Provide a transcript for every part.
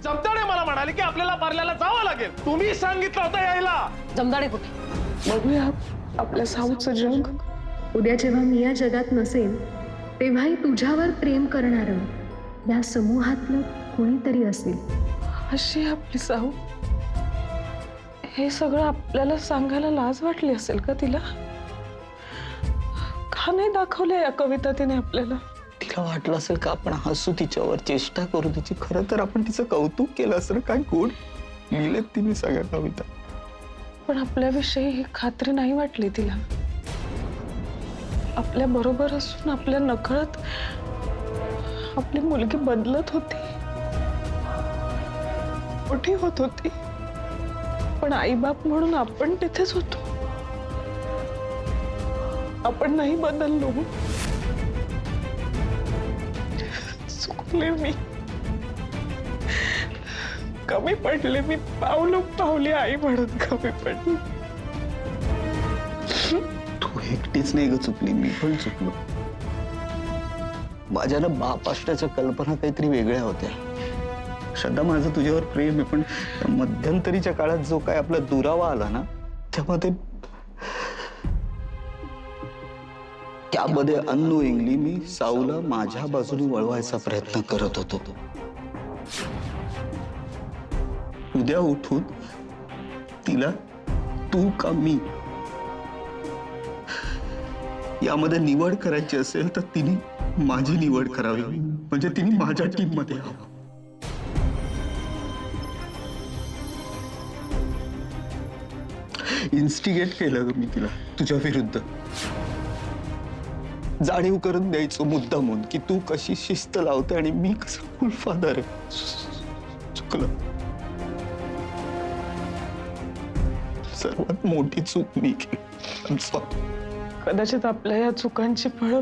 जमदाडे मला म्हणाले की आपल्याला पार्ल्याला जावं लागेल. तुम्ही सांगितलं होतं यायला. जमदाडे कुठे? बघूया आपल्या साऊचं जग. उद्या जेव्हा मी या जगात नसेन तेव्हाही तुझ्यावर प्रेम करणारं या समूहातलं कोणीतरी असेल. अशी आपली साऊ. हे सगळं आपल्याला सांगायला लाज वाटली असेल का तिला? का नाही दाखवले या कविता तिने आपल्याला? तिला वाटलं असेल का आपण हसू तिच्यावर, चेष्टा करू तिची. खरं तर आपण तिचं कौतुक केलं असेल. काय गुण लिहिलेत तिने सगळ्या कविता. पण आपल्याविषयी ही खात्री नाही वाटली तिला. आपल्या बरोबर असून आपल्या नकळत आपली मुलगी बदलत होती, मोठी होत होती. पण आईबाप म्हणून आपण तिथेच होतो. आपण नाही बदललो. चुकले मी, कमी पडले मी. पावली आई म्हणून कमी पडली. तू एकटीच नाही ग चुकली, मी पण चुकलो. माझ्या ना बाप असण्याच्या कल्पना काहीतरी वेगळ्या होत्या. श्रद्धा, माझं तुझ्यावर प्रेम आहे, पण मध्यंतरीच्या काळात जो काय आपला दुरावा आला ना, त्यामध्ये अननोइंगली मी साऊला माझ्या बाजूने वळवायचा प्रयत्न करत होतो. उद्या उठून तिला तू का मी यामध्ये निवड करायची असेल तर तिने माझी निवड करावी. म्हणजे तिने माझ्या टीम मध्ये यावं. इन्स्टिगेट केलं मी तिला तुझ्या विरुद्ध. जाणीव करून द्यायचो मुद्दामून की तू कशी शिस्त लावते आणि मी कसं कुलफादर आहे. चुकलं. सर्वात मोठी चूक मी केली. कदाचित आपल्या या चुकांची फळं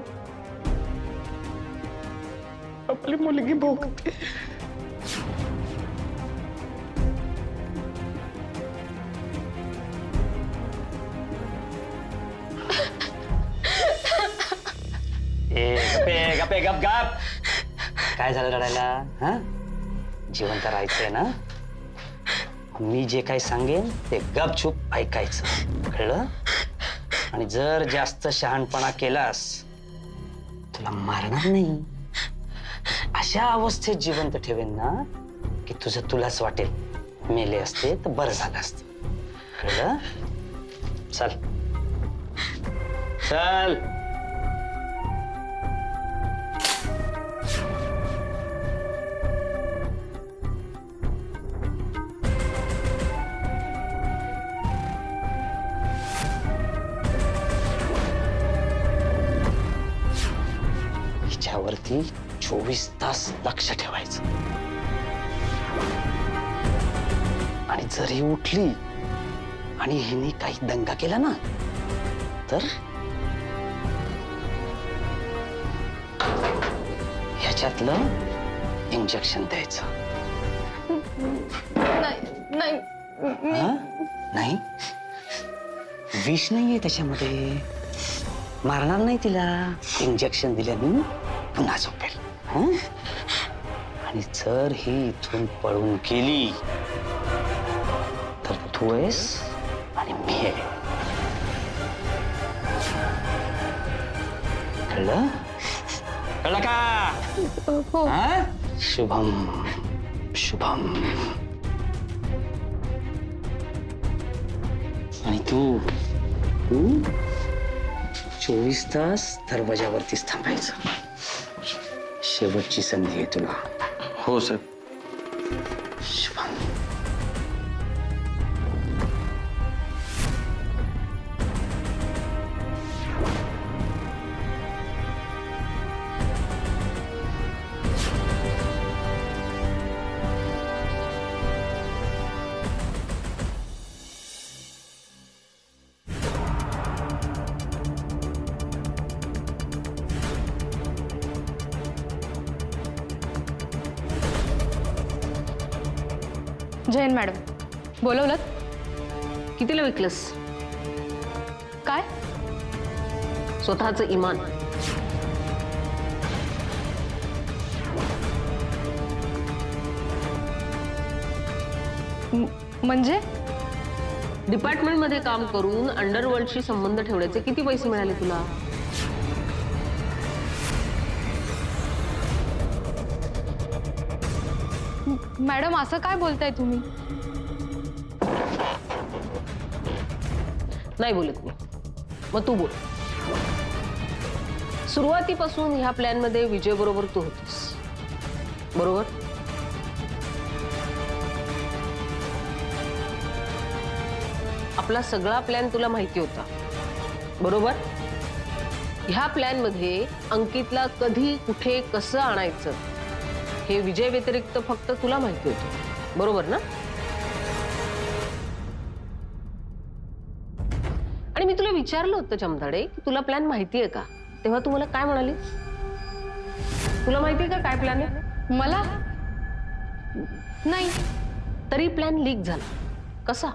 आपली मुलगी भोगते. गप गप गप. काय झालं रडायला? हा, जिवंत राहायचंय ना. मी जे काही सांगेन ते गपचूप ऐकायचं, कळलं? आणि जर जास्त शहाणपणा केलास तुला मारणार नाही. अशा अवस्थेत जिवंत ठेवेन ना की तुझं तुलाच वाटेल मेले असते तर बरं झालं असतं, कळलं? चल चल. हिच्यावरती 24 तास लक्ष ठेवायचं. आणि जर ही उठली आणि हिने काही दंगा केला ना तर ह्याच्यातलं इंजेक्शन द्यायचं. नाही, विष नाहीये त्याच्यामध्ये. मारणार नाही तिला. इंजेक्शन दिल्याने पुन्हा झोपेल. आणि जर ही इथून पळून गेली तर तू आहेस आणि मी आहे. कळलं? कळलं का? शुभम शुभम. आणि तू 24 तास दरवाजावरतीच थांबायचं. शेवटची संधी आहे तुला. हो सर. शुभम. जैन मॅडम, बोलवलं? कितीला विकलंस? काय? स्वतःचं इमान. म्हणजे डिपार्टमेंटमध्ये काम करून अंडरवर्ल्डशी संबंध ठेवण्याचे किती पैसे मिळाले तुला? मॅडम असं काय बोलताय तुम्ही? नाही बोलत मी. मग तू बोल. सुरुवातीपासून ह्या प्लॅन मध्ये विजय बरोबर तू होतीस, बरोबर? आपला सगळा प्लॅन तुला माहिती होता, बरोबर? ह्या प्लॅन मध्ये अंकितला कधी कुठे कसं आणायचं हे विजय व्यतिरिक्त फक्त तुला माहिती होतं, बरोबर ना? आणि मी तुला विचारलं होतं जमदाडे की तुला प्लॅन माहितीये का, तेव्हा तू मला काय म्हणालीस? तुला माहितीये का काय प्लॅन आहे? मला नाही. तरी प्लॅन लीक झाला. कसा?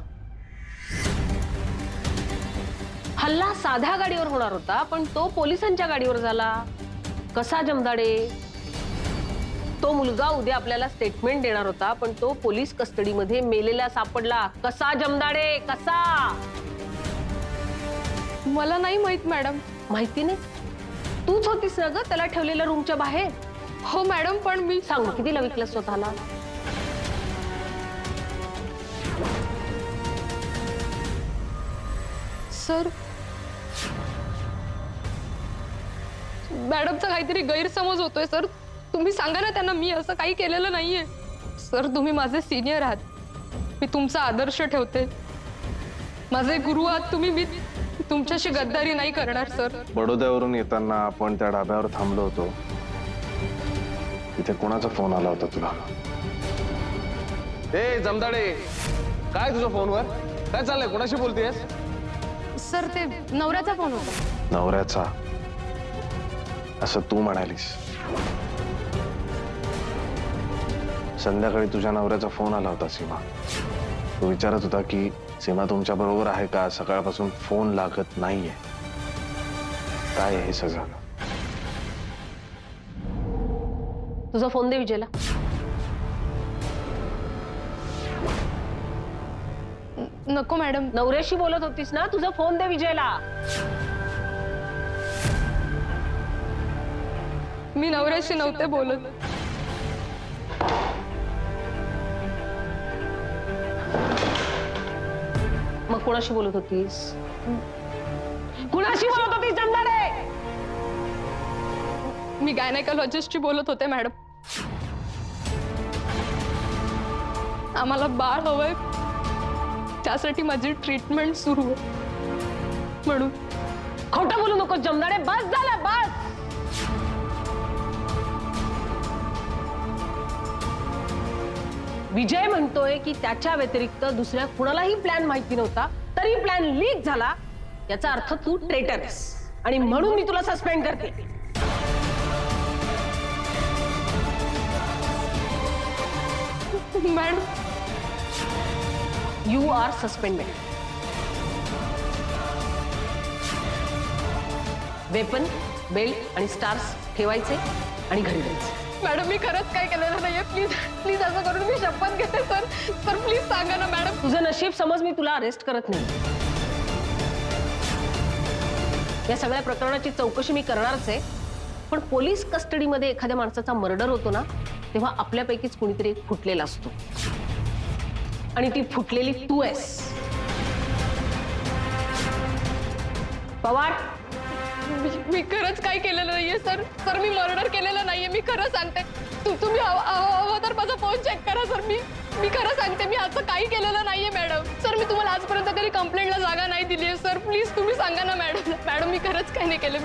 हल्ला साध्या गाडीवर होणार होता पण तो पोलिसांच्या गाडीवर झाला. कसा जमदाडे? तो मुलगा उद्या आपल्याला स्टेटमेंट देणार होता पण तो पोलीस कस्टडीमध्ये मेलेला सापडला. कसा जमदाडे, कसा? मला नाही माहित मॅडम. माहिती नाही? तूच होतीस ना ग त्याला ठेवलेल्या रूमच्या बाहेर? हो मॅडम, पण मी सांग कितीला विकलं स्वतःला? सर, मॅडमचा काहीतरी गैरसमज होतोय सर. तुम्ही सांगा ना त्यांना, मी असं काही केलेलं नाहीये. सर तुम्ही माझे सिनियर आहात, मी तुमचा आदर्श ठेवते. माझे गुरु आहात तुम्ही. मी तुमच्याशी गद्दारी नाही करणार सर. बडोद्यावरून येताना आपण त्या ढाब्यावर थांबलो होतो, तिथे कोणाचा फोन आला होता तुला? ए जमदाडे, काय तुझ्या फोनवर काय चाललंय? कोणाशी बोलतेस? सर ते नवऱ्याचा फोन होता. नवऱ्याचा? असं तू म्हणालीस. संध्याकाळी तुझ्या नवऱ्याचा फोन आला होता सीमा. तो विचारत होता की सीमा तुमच्या बरोबर आहे का, सकाळपासून फोन लागत नाहीये. काय आहे हे सगळं? तुझा फोन दे विजयला. नको मॅडम. नवऱ्याशी बोलत होतीस ना, तुझा फोन दे विजयला. मी नवऱ्याशी नव्हते बोलत. मग कोणाशी बोलत होतीस? कुणाशी बोलत होतीस जमदाडे? मी गायनेकोलॉजिस्टशी बोलत होते मॅडम. आम्हाला बाळ हवंय, त्यासाठी माझी ट्रीटमेंट सुरू आहे म्हणून. खोटं बोलू नको जमदाडे. बस झालं, बस. विजय म्हणतोय की त्याच्या व्यतिरिक्त दुसऱ्या कुणालाही प्लॅन माहिती नव्हता, तरी प्लॅन लीक झाला. याचा अर्थ तू ट्रेटर आहेस आणि म्हणून मी तुला सस्पेंड करते. Madam, you are suspended. Weapon, belt आणि स्टार्स ठेवायचे आणि घरी जायचे. मॅडम मी खरंच काय केलेलं नाहीये. प्लीज प्लीज असं करून मी शपथ घेते सर. सर प्लीज सांगा ना मॅडम. तुझं नशीब समज मी तुला अरेस्ट करत नाही. या सगळ्या प्रकरणाची चौकशी मी करणारच आहे, पण पोलीस कस्टडीमध्ये एखाद्या माणसाचा मर्डर होतो ना, तेव्हा आपल्यापैकीच कुणीतरी एक फुटलेला असतो आणि ती फुटलेली तू आहेस. पवार, मी खरंच काय केलेलं नाहीये सर. सर मी मर्डर केलेलं नाहीये, मी खरं सांगते. तुम्ही हवं तर माझा फोन चेक करा सर. मी खरं सांगते, मी असं काही केलेलं नाहीये मॅडम. सर मी तुम्हाला आजपर्यंत कधी कंप्लेंटला जागा नाही दिली आहे सर. प्लीज तुम्ही सांगा ना मॅडम. मॅडम मी खरंच काही नाही केलं.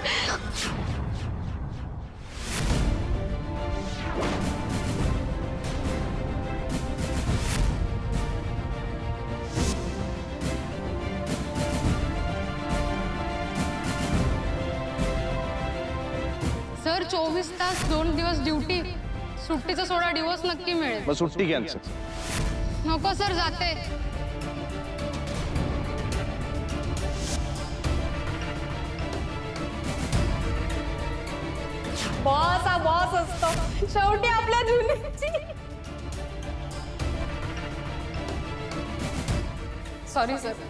सर 24 तास 2 दिवस ड्युटी, सुट्टीचा सोडा दिवस नक्की मिळेल. मग सुट्टी कॅन्सल. नको सर, जाते. बॉस हा बॉस असतो शेवटी आपल्या जुनीची. Sorry sir.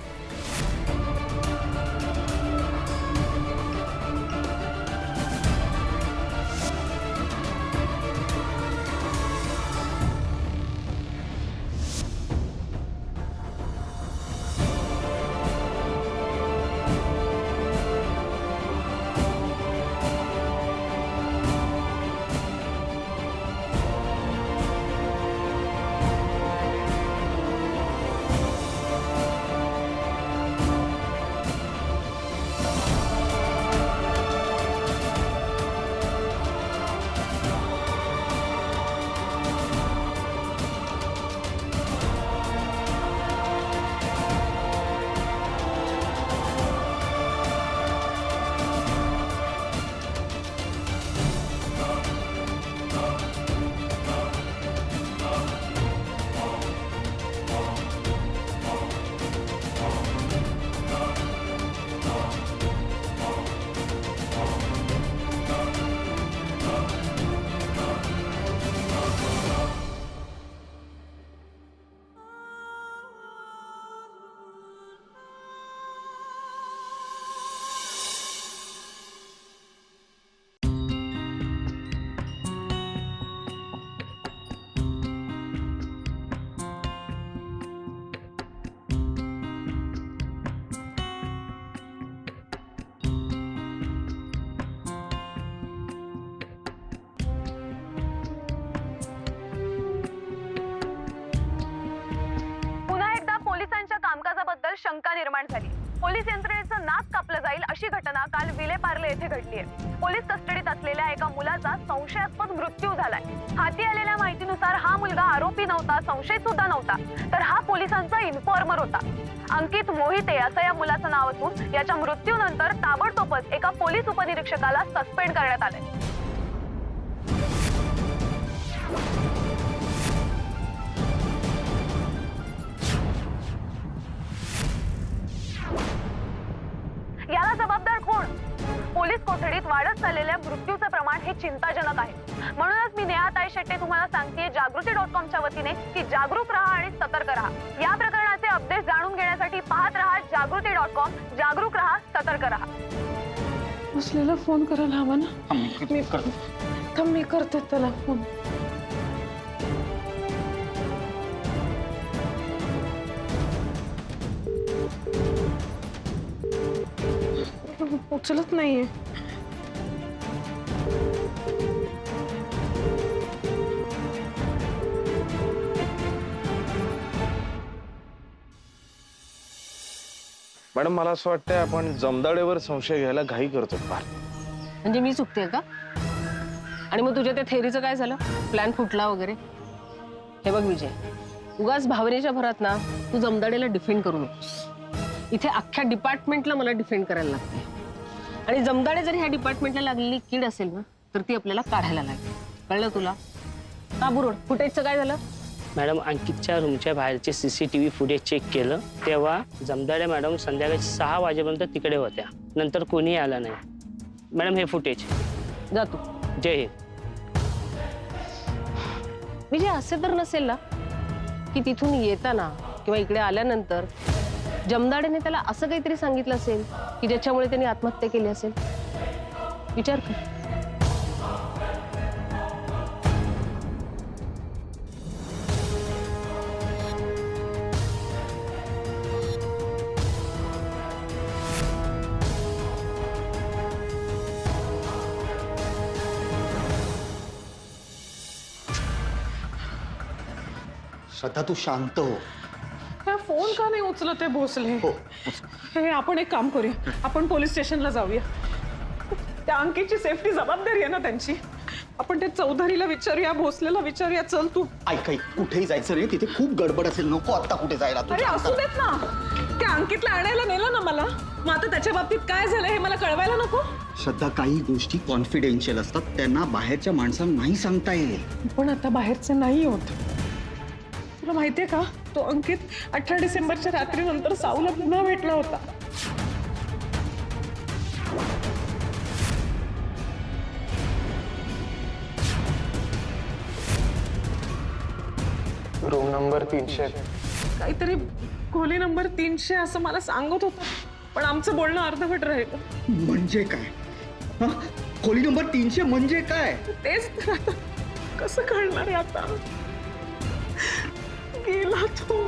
कामकाजाबद्दल शंका निर्माण झाली. पोलीस यंत्रणेचं नाक कापलं जाईल अशी घटना काल विलेपार्ले येथे घडली आहे. पोलीस कस्टडीत असलेल्या एका मुलाचा संशयास्पद मृत्यू झालाय. हाती आलेल्या माहितीनुसार हा मुलगा आरोपी नव्हता, संशयित सुद्धा नव्हता, तर हा पोलिसांचा इन्फॉर्मर होता. अंकित मोहिते असं या मुलाचं नाव असून याच्या मृत्यूनंतर ताबडतोबच एका पोलीस उपनिरीक्षकाला सस्पेंड करण्यात आले. याला जबाबदार कोण? पोलीस कोठडीत वाढत चाललेल्या मृत्यूचं प्रमाण हे चिंताजनक आहे. म्हणूनच मी नेहाताई शेट्टे तुम्हाला सांगतेय जागृती.com च्या वतीने की जागरूक राहा आणि सतर्क राहा. या प्रकरणाचे अपडेट जाणून घेण्यासाठी पाहत राहा जागृती.com. जागरूक राहा, सतर्क राहा. भोसलेला फोन करायला हवा ना. मी करते त्याला फोन. उचलत नाहीये. मॅडम मला असं वाटतंय आपण जमदाडेवर संशय घ्यायला घाई करतो फार. म्हणजे मी चुकते का? आणि मग तुझ्या त्या थेअरीचं काय झालं? प्लॅन फुटला वगैरे? हे बघ विजय, उगाच भावनेच्या भरात ना तू जमदाडेला डिफेंड करू नकोस. इथे अख्ख्या डिपार्टमेंटला मला डिफेंड करायला लागते. आणि जमदाडे जर ह्या डिपार्टमेंटला लागलेली कीड असेल ना तर ती आपल्याला काढायला लागेल. कळलं तुला? हा बुरुड, फुटेजचं काय झालं? मॅडम अंकितच्या रूमच्या बाहेरचे CCTV फुटेज चेक केलं तेव्हा जमदाडे मॅडम संध्याकाळी 6 वाजेपर्यंत तिकडे होत्या. नंतर कोणीही आला नाही. मॅडम हे फुटेज. जा तू. जय हिंद. विजय, असे तर नसेल ना की तिथून येताना किंवा इकडे आल्यानंतर जमदाडेने त्याला असं काहीतरी सांगितलं असेल की ज्याच्यामुळे त्यांनी आत्महत्या केली असेल? विचार कर. श्रद्धा तू शांत हो. फोन का नाही उचलत आहे भोसले? हो. हे आपण एक काम करूया, आपण पोलीस स्टेशनला जाऊया. त्या अंकितची सेफ्टी जबाबदारी आहे ना त्यांची. आपण त्या चौधरीला विचारूया, भोसलेला विचारूया. चल तू. ऐक कुठेही जायचं नाही, तिथे खूप गडबड असेल. नको आता कुठे जायला. अरे असू देत ना. त्या अंकितला आणायला नेलं ना मला, मग आता त्याच्या बाबतीत काय झालं हे मला कळवायला नको? श्रद्धा, काही गोष्टी कॉन्फिडेन्शियल असतात, त्यांना बाहेरच्या माणसांना नाही सांगता येईल. पण आता बाहेरचे नाही होत. तुला माहितीये का, तो अंकित 18 डिसेंबरच्या रात्रीनंतर साऊला पुन्हा भेटला होता. Room number 300. काहीतरी खोली नंबर 300 असं मला सांगत होता, पण आमचं बोलणं अर्धवट राहिलं. म्हणजे काय? हा? खोली नंबर 300 म्हणजे काय? तेच तर आता कसं कळणार आहे आता? गेला तो.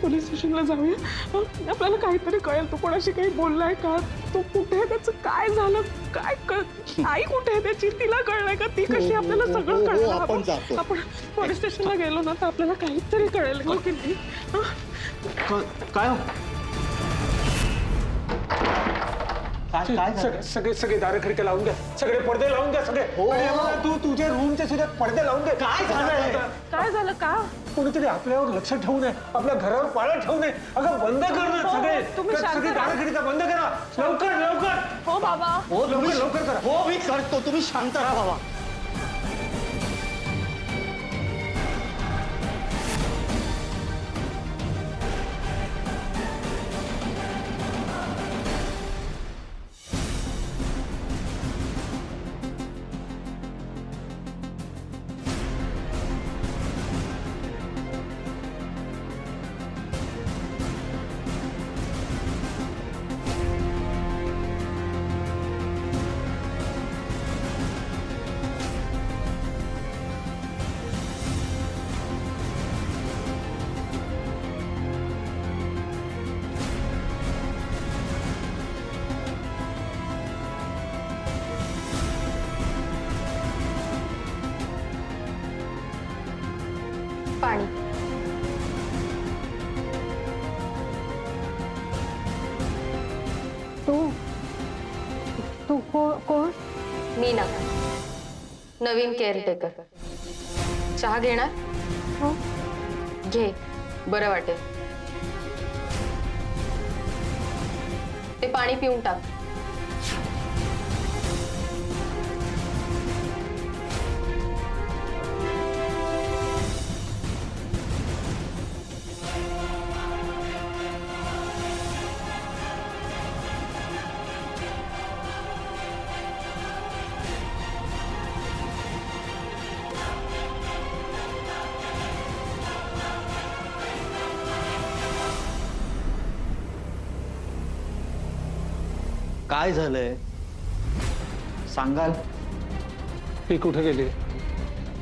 पोलीस स्टेशनला जाऊया. आपल्याला काहीतरी कळेल. तो कोणाशी काही बोललाय का? तो कुठे आहे? त्याचं काय झालं? काय आई कुठे आहे त्याची? तिला कळलंय का? ती कशी? आपल्याला सगळं कळलं. आपण जातो. आपण पोलीस स्टेशनला गेलो ना तर आपल्याला काहीतरी कळेल हो की नाही? काय सगळे दार खिडक्या लावून द्या, सगळे पडदे लावून द्या, सगळे. आणि मला तू तुझ्या रूमचे सुद्धा पडदे लावून दे. काय झालंय? काय झालं का? कोणीतरी आपल्यावर लक्ष ठेवू नये, आपल्या घरावर पाळा ठेवू नये. अगं बंद कर ना सगळे. तुम्ही शांत सगळे राहा. दार खिडक्या बंद करा लवकर लवकर. हो बाबा. हो तुम्ही लवकर करा. हो मी करतो, तुम्ही शांत राहा बाबा. पाणी. तू कोण? मी ना, नवीन केअरटेकर. चहा घेणार? हो. घे, बरं वाटेल. ते पाणी पिऊन टाक. काय झालंय सांगाल? ती कुठे गेली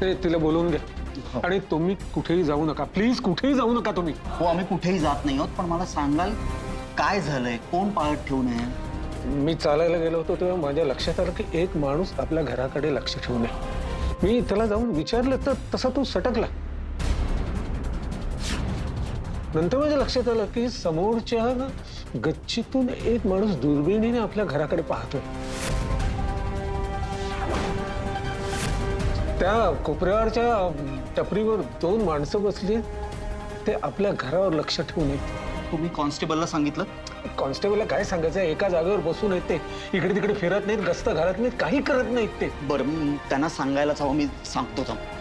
ते तिला बोलवून घ्या. आणि तुम्ही कुठेही जाऊ नका, प्लीज कुठेही जाऊ नका तुम्ही. हो आम्ही कुठेही जात नाही आहोत, पण मला सांगाल काय झालंय? कोण पाळत ठेवू नये? मी चालायला गेलो होतो तेव्हा माझ्या लक्षात आलं की एक माणूस आपल्या घराकडे लक्ष ठेवू नये. मी त्याला जाऊन विचारलं तर तसा तो सटकला. नंतर माझ्या लक्षात आलं की समोरच्या गच्चीतून एक माणूस दुर्बिणीने आपल्या घराकडे पाहतोय. त्या कोपऱ्यावरच्या टपरीवर 2 माणसं बसली, ते आपल्या घरावर लक्ष ठेवून येत. तुम्ही कॉन्स्टेबलला सांगितलं? कॉन्स्टेबलला काय सांगायचं, एका जागेवर बसून आहेत ते, इकडे तिकडे फिरत नाहीत, गस्त घालत नाहीत, काही करत नाहीत ते. बरं मी त्यांना सांगायलाच हवं, मी सांगतो थांब.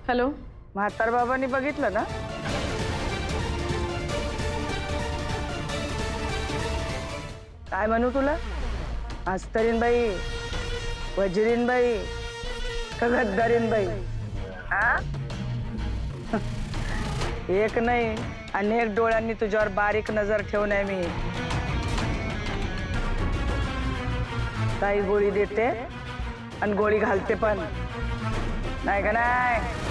हॅलो. म्हातार बाबांनी बघितलं ना? काय म्हणू तुला? अस्तरीन बाई, वजिरीन बाई का गद्दारीन बाई? हा? एक नाही अनेक डोळ्यांनी तुझ्यावर बारीक नजर ठेवून आहे मी. काही गोळी देते आणि गोळी घालते पण, नाही का नाही?